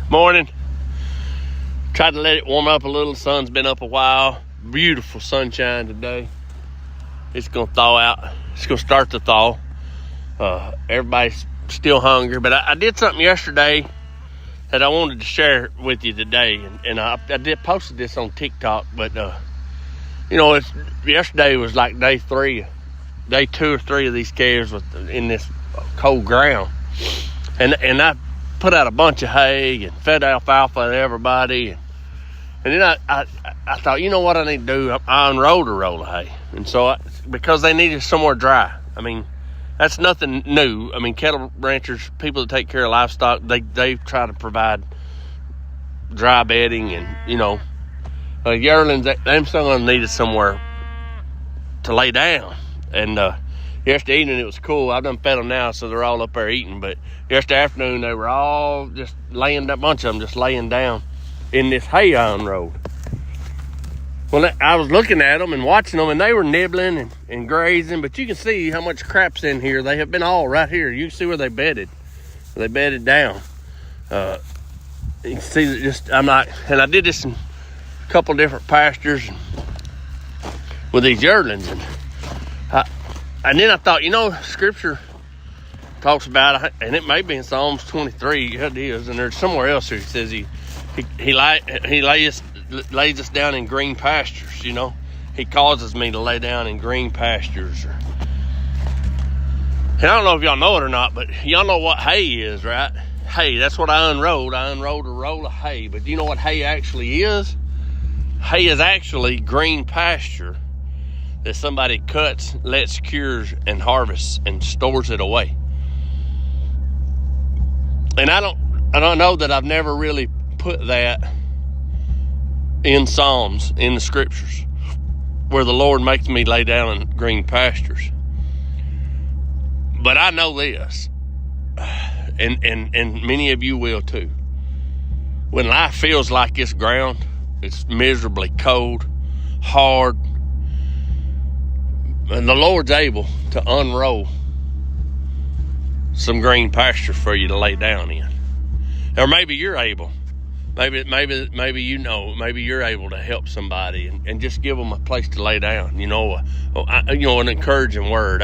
Morning. Tried to let it warm up a little. The sun's been up a while. Beautiful sunshine today. It's going to thaw out. It's going to start to thaw. Everybody's still hungry. But I did something yesterday that I wanted to share with you today. And I did posted this on TikTok. But, yesterday was like day 2 or 3 of these calves in this cold ground. And I put out a bunch of hay and fed alfalfa to everybody. And then I thought, you know what I need to do? I unrolled a roll of hay. And so, because they needed somewhere dry. I mean, that's nothing new. I mean, cattle ranchers, people that take care of livestock, they try to provide dry bedding and, yearlings, them sons needed somewhere to lay down. And yesterday evening it was cool. I've done fed them now, so they're all up there eating. But yesterday afternoon they were all just laying, a bunch of them just laying down in this hay I unrolled. Well, I was looking at them and watching them, and they were nibbling and grazing. But you can see how much crap's in here. They have been all right here. You can see where they bedded. They bedded down. You can see that and I did this in a couple different pastures with these yearlings. And then I thought, Scripture talks about, and it may be in Psalms 23, it is, and there's somewhere else here. It says he lays us down in green pastures, He causes me to lay down in green pastures. And I don't know if y'all know it or not, but y'all know what hay is, right? Hay, that's what I unrolled. I unrolled a roll of hay. But do you know what hay actually is? Hay is actually green pasture that somebody cuts, lets cures, and harvests and stores it away. And I don't know that I've never really put that in Psalms, in the Scriptures, where the Lord makes me lay down in green pastures. But I know this, and many of you will too. When life feels like this ground, it's miserably cold, hard, and the Lord's able to unroll some green pasture for you to lay down in. Or maybe you're able. Maybe you're able to help somebody and just give them a place to lay down. An encouraging word.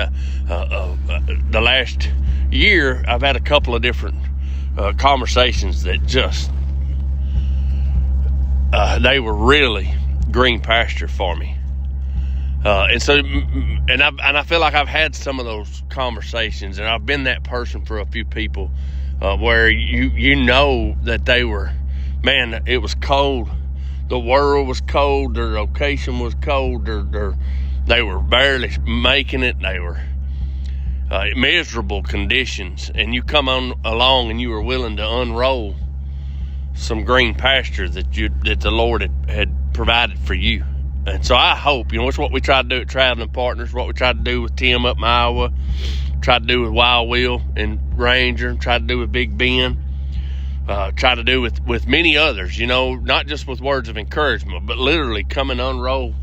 The last year, I've had a couple of different conversations that just they were really green pasture for me. And I feel like I've had some of those conversations, and I've been that person for a few people where that they were, man, it was cold. The world was cold. Their location was cold. They were barely making it. They were miserable conditions. And you come on along and you were willing to unroll some green pasture that the Lord had provided for you. And so I hope, it's what we tried to do at Travelin Partners, what we tried to do with Tim up in Iowa, tried to do with Wild Will and Ranger, tried to do with Big Ben, tried to do with many others, not just with words of encouragement, but literally come and unroll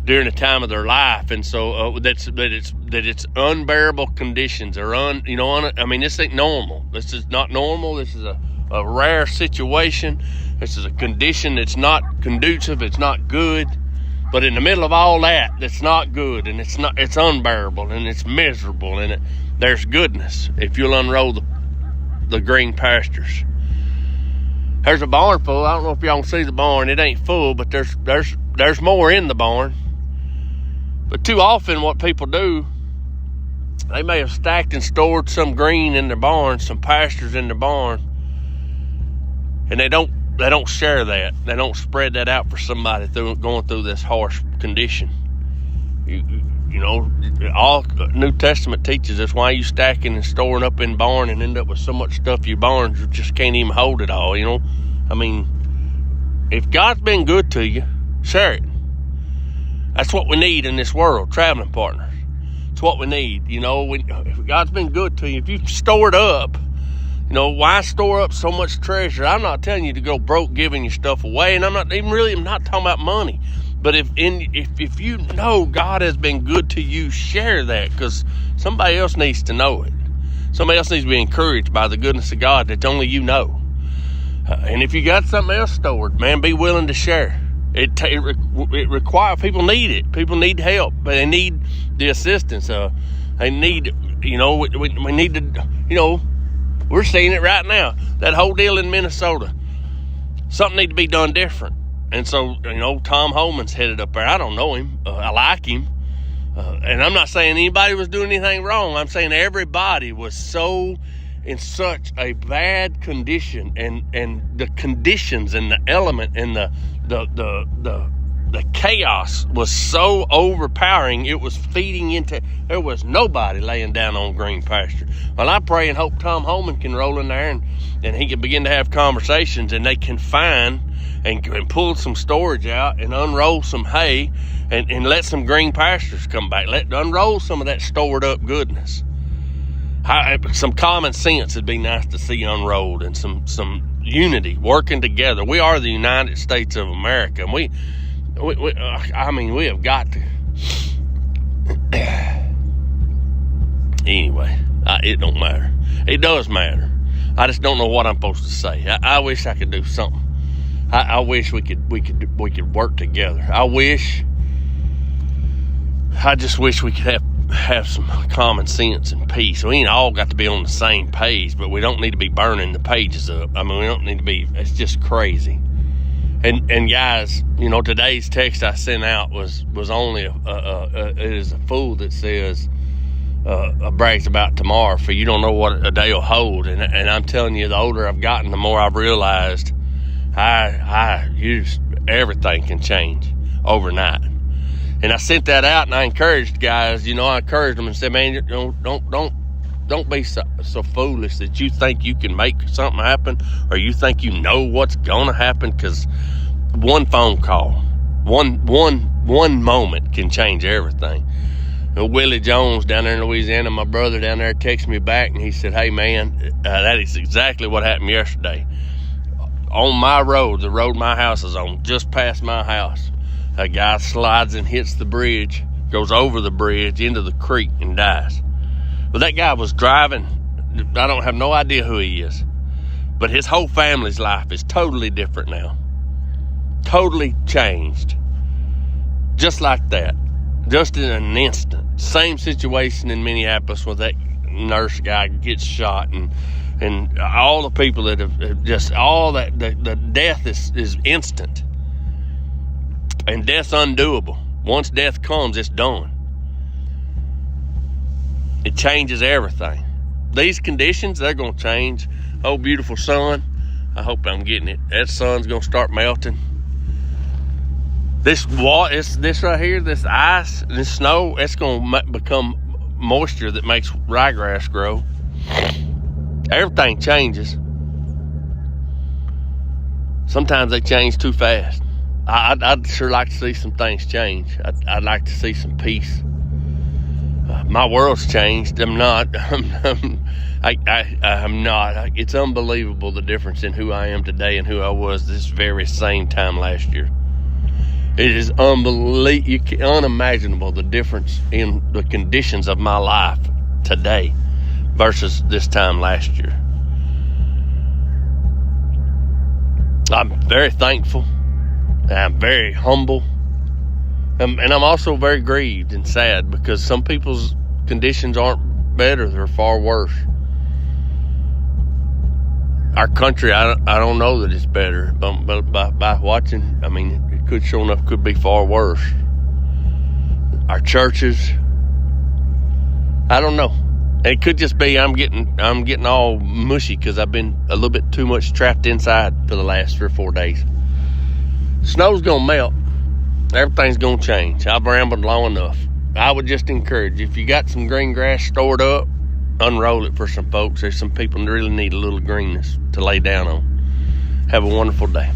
during the time of their life. And so that it's unbearable conditions or this ain't normal. This is not normal. This is a rare situation. This is a condition that's not conducive. It's not good. But in the middle of all that, that's not good, and it's unbearable, and it's miserable, and there's goodness if you'll unroll the green pastures. There's a barn full. I don't know if y'all can see the barn. It ain't full, but there's more in the barn. But too often what people do, they may have stacked and stored some green in their barn, some pastures in their barn, and they don't share that. They don't spread that out for somebody going through this harsh condition. All New Testament teaches us why you stacking and storing up in barn and end up with so much stuff your barns you just can't even hold it all. If God's been good to you, share it. That's what we need in this world, Travelin Partners. It's what we need. If God's been good to you, if you've stored up, why store up so much treasure? I'm not telling you to go broke giving your stuff away, and I'm not talking about money. But if you know God has been good to you, share that, because somebody else needs to know it. Somebody else needs to be encouraged by the goodness of God that only you know. And if you got something else stored, man, be willing to share. It requires, people need it. People need help, but they need the assistance. They need, we need to, we're seeing it right now. That whole deal in Minnesota, something need to be done different. And so, Tom Holman's headed up there. I don't know him. I like him. And I'm not saying anybody was doing anything wrong. I'm saying everybody was in such a bad condition, and the conditions and the element and the chaos was so overpowering, it was feeding into, there was nobody laying down on green pasture. Well, I pray and hope Tom Holman can roll in there and he can begin to have conversations, and they can find and pull some storage out and unroll some hay and let some green pastures come back. Unroll some of that stored up goodness. Some common sense would be nice to see unrolled, and some unity, working together. We are the United States of America, and we have got to. Anyway, it don't matter. It does matter. I just don't know what I'm supposed to say. I wish I could do something. I wish we could work together. I just wish we could have some common sense and peace. We ain't all got to be on the same page, but we don't need to be burning the pages up. I mean, we don't need to be, it's just crazy. And guys, today's text I sent out was only it is a fool that says brags about tomorrow, for you don't know what a day will hold. And I'm telling you, the older I've gotten, the more I've realized everything can change overnight. And I sent that out, and I encouraged guys. I encouraged them and said, man, don't be so foolish that you think you can make something happen, or you think you know what's gonna happen, because one phone call, one moment can change everything. Willie Jones down there in Louisiana, my brother down there, texted me back, and he said, hey man, that is exactly what happened yesterday. On my road, the road my house is on, just past my house, a guy slides and hits the bridge, goes over the bridge into the creek, and dies. Well, that guy was driving. I don't have no idea who he is, but his whole family's life is totally different now. Totally changed. Just like that. Just in an instant. Same situation in Minneapolis where that nurse guy gets shot, and all the people that have just, all that, the death is instant. And death's undoable. Once death comes, it's done. It changes everything. These conditions, they're going to change. Oh, beautiful sun. I hope I'm getting it. That sun's going to start melting. This right here, this ice, this snow, it's going to become moisture that makes ryegrass grow. Everything changes. Sometimes they change too fast. I'd sure like to see some things change. I'd like to see some peace. My world's changed. I'm not. I'm not. It's unbelievable the difference in who I am today and who I was this very same time last year. It is unimaginable the difference in the conditions of my life today versus this time last year. I'm very thankful. I'm very humble. And I'm also very grieved and sad, because some people's conditions aren't better, they're far worse. Our country, I don't know that it's better, but by watching, I mean, it could, sure enough, could be far worse. Our churches, I don't know. It could just be I'm getting all mushy because I've been a little bit too much trapped inside for the last 3 or 4 days. Snow's gonna melt. Everything's gonna change. I've rambled long enough. I would just encourage you, if you got some green grass stored up, unroll it for some folks. There's some people that really need a little greenness to lay down on. Have a wonderful day.